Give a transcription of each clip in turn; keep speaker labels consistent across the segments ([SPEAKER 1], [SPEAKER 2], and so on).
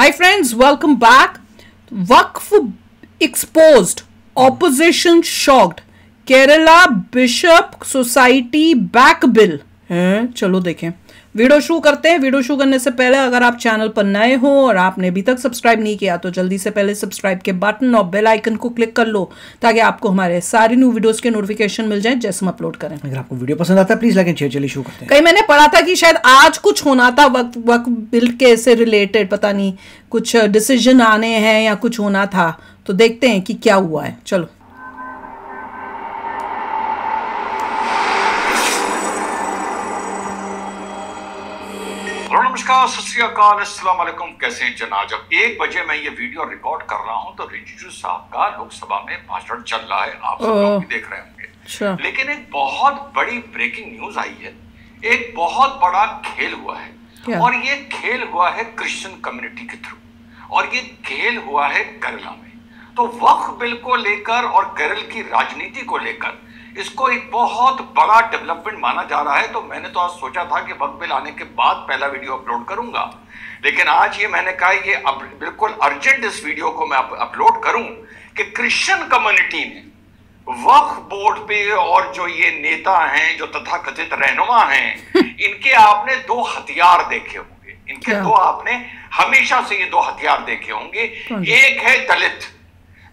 [SPEAKER 1] Hi friends, welcome back. Waqf exposed, opposition shocked. Kerala Bishop Society back bill. चलो देखें, video शुरू करते हैं। वीडियो शुरू करने से पहले अगर आप चैनल पर नए हो और आपने अभी तक सब्सक्राइब नहीं किया तो जल्दी से पहले सब्सक्राइब के बटन और बेल आइकन को क्लिक कर लो ताकि आपको हमारे सारी न्यू वीडियोस के नोटिफिकेशन मिल जाए जैसे हम अपलोड करें।
[SPEAKER 2] अगर आपको वीडियो पसंद आता है प्लीज लाइक एंड शेयर। चलिए शुरू करते हैं।
[SPEAKER 1] कहीं मैंने पढ़ा था कि शायद आज कुछ होना था वक्फ बिल के से रिलेटेड, पता नहीं कुछ डिसीजन आने हैं या कुछ होना था, तो देखते हैं कि क्या हुआ है। चलो
[SPEAKER 3] नमस्कार, सत श्री अकाल, अस्सलाम वालेकुम। कैसे हैं जनाब? जब 1 बजे मैं ये वीडियो रिकॉर्ड कर रहा हूं तो रिजिजू साहब का लोकसभा में भाषण चल रहा है, आप सब लोग भी देख रहे होंगे। लेकिन एक बहुत बड़ी ब्रेकिंग न्यूज आई है, एक बहुत बड़ा खेल हुआ है और ये खेल हुआ है क्रिश्चियन कम्युनिटी के थ्रू, और ये खेल हुआ है केरला में। तो वक्फ बिल को लेकर और केरल की राजनीति को लेकर इसको एक बहुत बड़ा डेवलपमेंट माना जा रहा है। तो मैंने तो आज सोचा था कि वक्फ बिल आने के बाद पहला वीडियो अपलोड करूंगा, लेकिन आज ये मैंने कहा ये बिल्कुल अर्जेंट इस वीडियो को मैं अपलोड करूं कि क्रिश्चियन कम्युनिटी ने वक्फ बोर्ड पे और जो ये नेता हैं, जो तथाकथित रहनुमा हैं, इनके आपने 2 हथियार देखे होंगे। इनके आपने हमेशा से ये 2 हथियार देखे होंगे। एक है दलित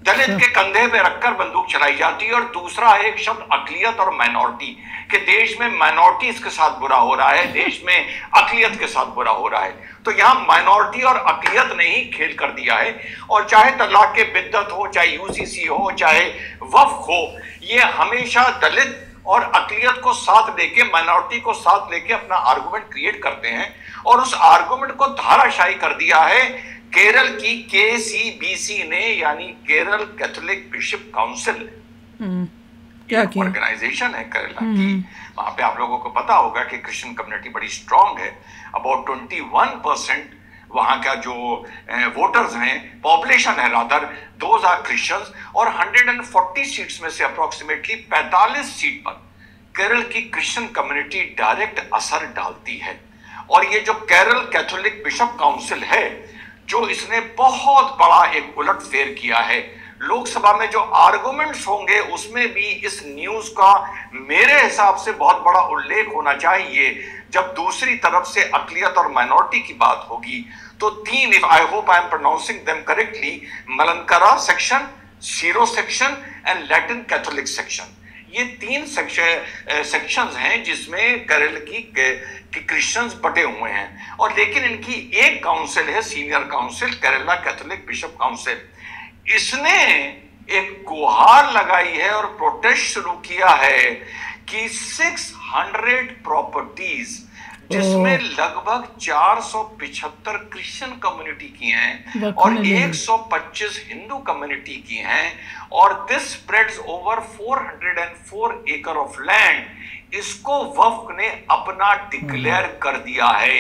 [SPEAKER 3] के कंधे पे रखकर बंदूक चलाई जाती है, और दूसरा है एक शब्द अकलियत और माइनॉरिटी, कि देश में माइनॉरिटीज के साथ बुरा हो रहा है, देश में अकलियत के साथ बुरा हो रहा है। तो यहां माइनॉरिटी और अकलियत ने ही खेल कर दिया है। और चाहे तलाक के बिद्दत हो, चाहे यूसीसी हो, चाहे वक्फ हो, ये हमेशा दलित और अकलियत को साथ लेके, माइनॉरिटी को साथ लेके अपना आर्गुमेंट क्रिएट करते हैं, और उस आर्गुमेंट को धाराशायी कर दिया है केरल की केसीबीसी ने, यानी Kerala Catholic bishop council organization है केरला की। वहां पे आप लोगों को पता होगा कि क्रिश्चियन कम्युनिटी बड़ी स्ट्रांग है। अबाउट 21% वहां का जो वोटर्स हैं, पॉपुलेशन है रादर, दोज आर क्रिश्चियंस, और 140 सीट्स में से अप्रोक्सीमेटली 45 सीट पर केरल की क्रिश्चियन कम्युनिटी डायरेक्ट असर डालती है। और ये जो केरल कैथोलिक बिशप काउंसिल है, जो इसने बहुत बड़ा एक उलटफेर किया है, लोकसभा में जो आर्गुमेंट्स होंगे उसमें भी इस न्यूज का मेरे हिसाब से बहुत बड़ा उल्लेख होना चाहिए। जब दूसरी तरफ से अकलियत और माइनॉरिटी की बात होगी तो 3, if I hope I am pronouncing them correctly, Malankara section, Syro section and Latin Catholic section, ये 3 सेक्शंस हैं जिसमें केरल की क्रिश्चियंस बटे हुए हैं। और लेकिन इनकी एक काउंसिल है, senior council, Kerala Catholic bishop council, इसने एक गुहार लगाई है और प्रोटेस्ट शुरू किया है कि 600 प्रॉपर्टीज, जिसमें लगभग 475 क्रिश्चियन कम्युनिटी की हैं और 125 हिंदू कम्युनिटी की हैं, और दिस स्प्रेड्स ओवर 404 एकड़ ऑफ लैंड, इसको वक्फ ने अपना डिक्लेयर कर दिया है।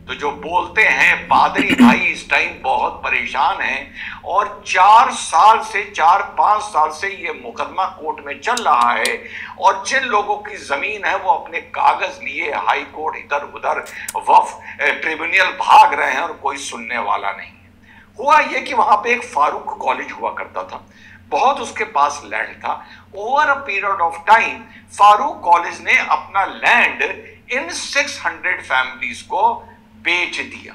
[SPEAKER 3] तो जो बोलते हैं पादरी भाई इस टाइम बहुत परेशान हैं, और 4-5 साल से ये मुकदमा कोर्ट में चल रहा है, और जिन लोगों की जमीन है वो अपने कागज लिए हाई कोर्ट इधर उधर वक्फ ट्रिब्यूनल भाग रहे हैं और कोई सुनने वाला नहीं है। हुआ ये कि वहां पे एक फारूक कॉलेज हुआ करता था, बहुत उसके पास लैंड था। Over a period of time Farooq college ने अपना लैंड इन 600 फैमिलीज को बेच दिया,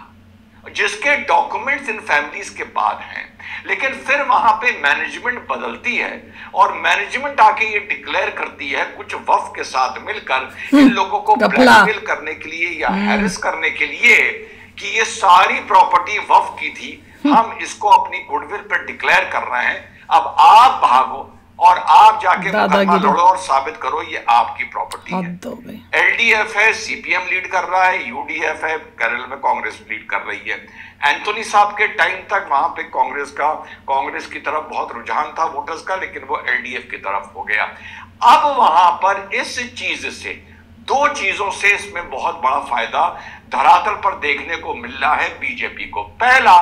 [SPEAKER 3] जिसके डॉक्यूमेंट्स इन फैमिलीज के बाद हैं। लेकिन फिर वहां पे मैनेजमेंट बदलती है, और मैनेजमेंट आके ये डिक्लेयर करती है कुछ वक्फ के साथ मिलकर इन लोगों को ब्लैकमेल करने के लिए या हैरेस करने के लिए कि ये सारी प्रॉपर्टी वक्फ की थी, हम इसको अपनी गुडविल पर डिक्लेयर कर रहे हैं, अब आप भागो और आप जाके मुकदमा लड़ो और साबित करो ये आपकी प्रॉपर्टी है। एलडीएफ है, सीपीएम लीड कर रहा है, यूडीएफ है, केरल में कांग्रेस लीड कर रही है। एंथोनी साहब के टाइम तक वहां पे कांग्रेस की तरफ बहुत रुझान था वोटर्स का, लेकिन वो एलडीएफ की तरफ हो गया। अब वहां पर इस चीज से 2 चीजों से इसमें बहुत बड़ा फायदा धरातल पर देखने को मिल रहा है बीजेपी को। पहला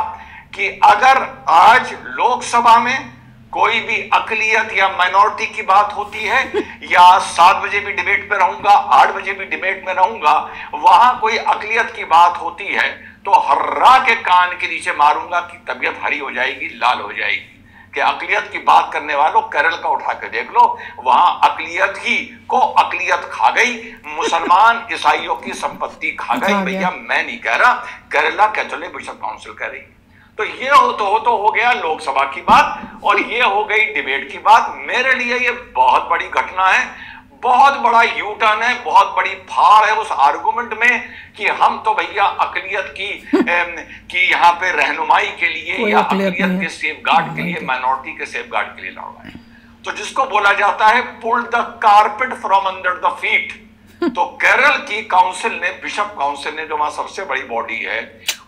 [SPEAKER 3] कि अगर आज लोकसभा में कोई भी अकलियत या माइनॉरिटी की बात होती है, या 7 बजे भी डिबेट में रहूंगा, 8 बजे भी डिबेट में रहूंगा, वहां कोई अकलियत की बात होती है, तो हर्रा के कान के नीचे मारूंगा कि तबीयत हरी हो जाएगी, लाल हो जाएगी। कि अकलियत की बात करने वालों, केरल का उठा के देख लो, वहां अकलियत ही को अकलियत खा गई, मुसलमान ईसाइयों की संपत्ति खा गई। भैया मैं नहीं कह रहा, केरला कैथोलिक बिशप काउंसिल कह रही। तो ये हो गया लोकसभा की बात, और ये हो गई डिबेट की बात। मेरे लिए ये बहुत बड़ी घटना है, बहुत बड़ा यू टर्न है, बहुत बड़ी फाड़ है उस आर्गुमेंट में कि हम तो भैया अकलियत की यहाँ पे रहनुमाई के लिए या अकलियत के सेफगार्ड के लिए, माइनॉरिटी के सेफगार्ड के लिए लड़ रहे हैं। तो जिसको बोला जाता है pull the carpet from under the feet. तो केरल की काउंसिल ने, बिशप काउंसिल ने, जो वहां सबसे बड़ी बॉडी है,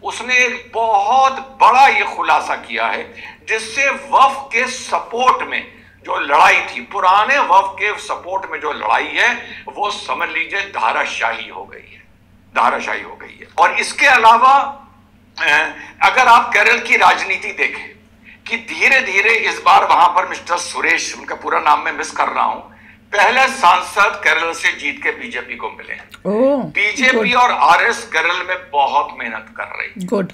[SPEAKER 3] उसने एक बहुत बड़ा ये खुलासा किया है, जिससे वफ के सपोर्ट में जो लड़ाई थी, पुराने वफ के सपोर्ट में जो लड़ाई है, वो समझ लीजिए धाराशाही हो गई है, धाराशाही हो गई है। और इसके अलावा अगर आप केरल की राजनीति देखें कि धीरे धीरे इस बार वहां पर मिस्टर सुरेश, उनका पूरा नाम मैं मिस कर रहा हूं, पहले सांसद केरल से जीत के बीजेपी को मिले। बीजेपी और आरएस केरल में बहुत मेहनत कर रही।
[SPEAKER 1] गुड।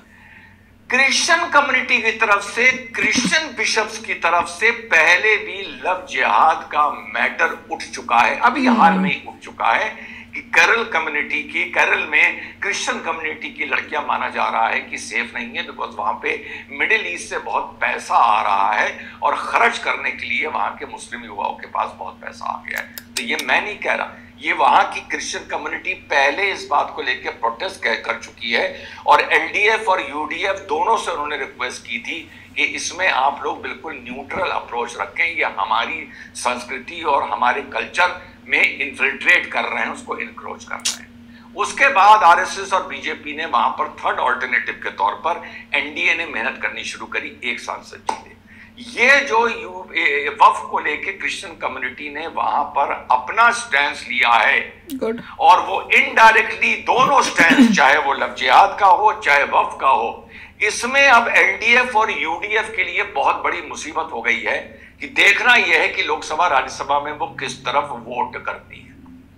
[SPEAKER 3] क्रिश्चियन कम्युनिटी की तरफ से, क्रिश्चियन बिशप्स की तरफ से पहले भी लव जिहाद का मैटर उठ चुका है, अभी हाल में ही उठ चुका है कि केरल कम्युनिटी की, केरल में क्रिश्चियन कम्युनिटी की लड़कियां माना जा रहा है कि सेफ नहीं है, बिकॉज वहां पे मिडिल ईस्ट से बहुत पैसा आ रहा है और खर्च करने के लिए वहां के मुस्लिम युवाओं के पास बहुत पैसा आ गया है। तो ये मैं नहीं कह रहा, ये वहां की क्रिश्चियन कम्युनिटी पहले इस बात को लेकर प्रोटेस्ट कर चुकी है, और एलडीएफ और यूडीएफ दोनों से उन्होंने रिक्वेस्ट की थी कि इसमें आप लोग बिल्कुल न्यूट्रल अप्रोच रखें, ये हमारी संस्कृति और हमारे कल्चर में इन्फिल्ट्रेट कर रहे हैं, उसको इनक्रोच कर रहे हैं। उसके बाद आरएसएस और बीजेपी ने वहां पर थर्ड ऑल्टरनेटिव के तौर पर एनडीए ने मेहनत करनी शुरू करी, एक सांसद जीते। ये जो वफ को लेके क्रिश्चियन कम्युनिटी ने वहां पर अपना स्टैंड लिया है, और वो इनडायरेक्टली दोनों स्टैंड, चाहे वो लव जिहाद का हो चाहे वफ का हो, इसमें अब एलडीएफ और यूडीएफ के लिए बहुत बड़ी मुसीबत हो गई है कि देखना यह है कि लोकसभा राज्यसभा में वो किस तरफ वोट करती है।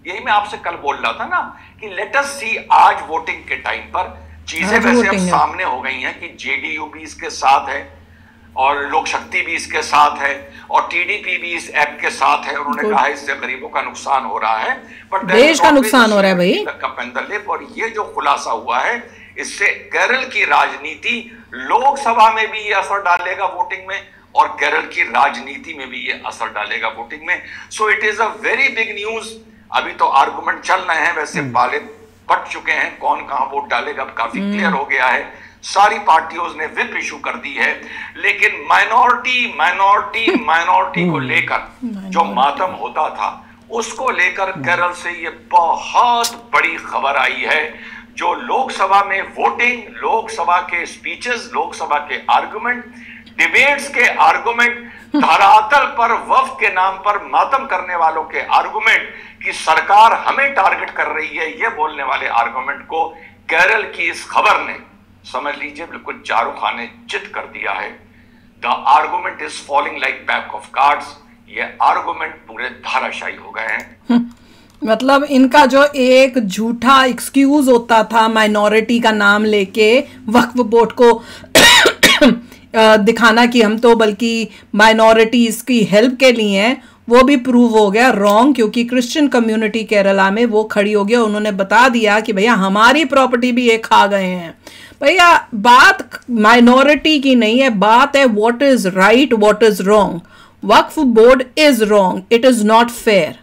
[SPEAKER 3] यही मैं आपसे कल बोल रहा था ना कि लेट अस सी, आज वोटिंग के टाइम पर चीजें वैसे अब सामने हो गई हैं कि जेडीयू भी इसके साथ है और लोक शक्ति भी इसके साथ है और टीडीपी भी इस ऐप के साथ है। उन्होंने कहा इससे गरीबों का नुकसान हो रहा है, पर
[SPEAKER 1] देश का नुकसान हो रहा है भाई।
[SPEAKER 3] और ये जो खुलासा हुआ है, इससे केरल की राजनीति, लोकसभा में भी ये असर डालेगा वोटिंग में, और केरल की राजनीति में भी ये असर डालेगा वोटिंग में। So it is a very big news. अभी तो आर्गुमेंट चल रहे हैं, वैसे पाले पट चुके हैं, कौन कहां वोट डालेगा अब काफी क्लियर हो गया है। सारी पार्टियों ने व्हिप इशू कर दी है, लेकिन माइनॉरिटी को लेकर जो मातम होता था, उसको लेकर केरल से ये बहुत बड़ी खबर आई है। जो लोकसभा में वोटिंग, लोकसभा के स्पीचेस, लोकसभा के आर्गुमेंट, डिबेट्स के आर्गुमेंट, धरातल पर वफ के नाम पर मातम करने वालों के आर्गुमेंट कि सरकार हमें टारगेट कर रही है, ये बोलने वाले आर्गुमेंट को केरल की इस खबर ने, समझ लीजिए, बिल्कुल चारों खाने चित कर दिया है। The argument is falling like pack of cards. ये आर्गुमेंट पूरे धाराशायी हो गए हैं।
[SPEAKER 1] मतलब इनका जो एक झूठा एक्सक्यूज होता था माइनॉरिटी का नाम लेके वक्फ बोर्ड को दिखाना कि हम तो बल्कि माइनॉरिटीज की हेल्प के लिए हैं, वो भी प्रूव हो गया रॉन्ग, क्योंकि क्रिश्चियन कम्युनिटी केरला में वो खड़ी हो गया। उन्होंने बता दिया कि भैया हमारी प्रॉपर्टी भी ये खा गए हैं। भैया बात माइनॉरिटी की नहीं है, बात है what is right, what is wrong. Waqf board is wrong, it is not fair.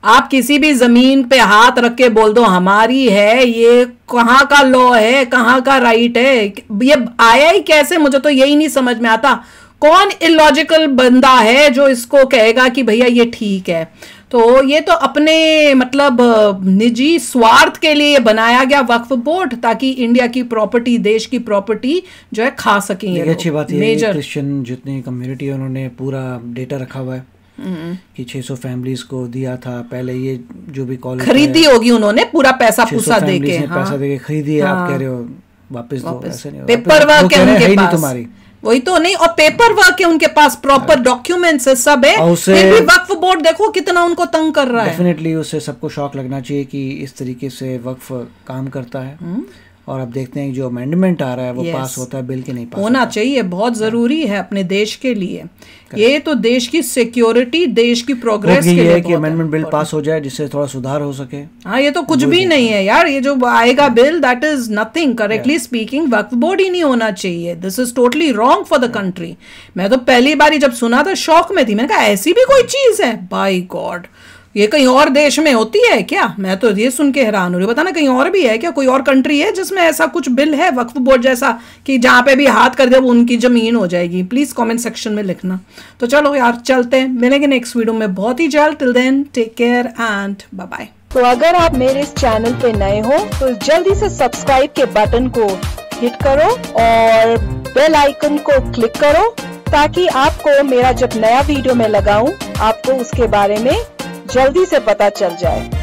[SPEAKER 1] आप किसी भी जमीन पे हाथ रख के बोल दो हमारी है, ये कहाँ का लॉ है, कहाँ का राइट है, ये आया ही कैसे, मुझे तो यही नहीं समझ में आता। कौन इलॉजिकल बंदा है जो इसको कहेगा कि भैया ये ठीक है। तो ये तो अपने मतलब निजी स्वार्थ के लिए बनाया गया वक्फ बोर्ड, ताकि इंडिया की प्रॉपर्टी, देश की प्रॉपर्टी जो है खा सकें। ये
[SPEAKER 2] अच्छी बात है, क्रिश्चियन जितनी कम्युनिटी है उन्होंने पूरा डेटा रखा हुआ है कि 600 फैमिलीज को दिया था पहले। ये जो भी कॉलेज
[SPEAKER 1] खरीदी होगी उन्होंने, पूरा पैसा पूसा देके,
[SPEAKER 2] पैसा देके खरीदी है। आप कह रहे हो वापस दो, ऐसे नहीं,
[SPEAKER 1] पेपर वर्क है उनके पास,
[SPEAKER 2] तुम्हारी
[SPEAKER 1] वही तो नहीं, और पेपर वर्क है उनके पास, प्रॉपर डॉक्यूमेंट्स है, सब है, फिर भी वक्फ बोर्ड देखो कितना उनको तंग कर रहा है।
[SPEAKER 2] डेफिनेटली उससे सबको शॉक लगना चाहिए कि इस तरीके से वक्फ काम करता है। और अब देखते हैं जो अमेंडमेंट आ रहा है वो
[SPEAKER 1] Yes.
[SPEAKER 2] पास होता है बिल के नहीं पास
[SPEAKER 1] होना
[SPEAKER 2] होता।
[SPEAKER 1] चाहिए, बहुत जरूरी है अपने देश के लिए। ये तो देश की सिक्योरिटी, देश की प्रोग्रेस के
[SPEAKER 2] ये
[SPEAKER 1] लिए
[SPEAKER 2] है कि
[SPEAKER 1] बहुत
[SPEAKER 2] अमेंडमेंट बिल
[SPEAKER 1] important।
[SPEAKER 2] पास हो जाए जिससे थोड़ा सुधार हो सके।
[SPEAKER 1] हाँ, ये तो कुछ भी नहीं है यार, ये जो आएगा bill that is nothing. Correctly speaking Waqf board ही नहीं होना चाहिए। This is totally wrong for the country. मैं तो पहली बार जब सुना था शॉक में थी, मैंने कहा ऐसी भी कोई चीज है, बाय गॉड ये कहीं और देश में होती है क्या? मैं तो ये सुन के हैरान हो रही। बताना कहीं और भी है क्या, कोई और कंट्री है जिसमें ऐसा कुछ बिल है वक्फ बोर्ड जैसा कि जहां पे भी हाथ कर दे वो उनकी जमीन हो जाएगी? प्लीज कमेंट सेक्शन में लिखना। तो चलो यार चलते हैं, मिलेंगे नेक्स्ट वीडियो में बहुत ही जल्द। Till then take care and bye bye.
[SPEAKER 4] तो अगर आप मेरे इस चैनल पे नए हो तो जल्दी से सब्सक्राइब के बटन को हिट करो और बेल आइकन को क्लिक करो ताकि आपको मेरा जब नया वीडियो मैं लगाऊं आपको उसके बारे में जल्दी से पता चल जाए।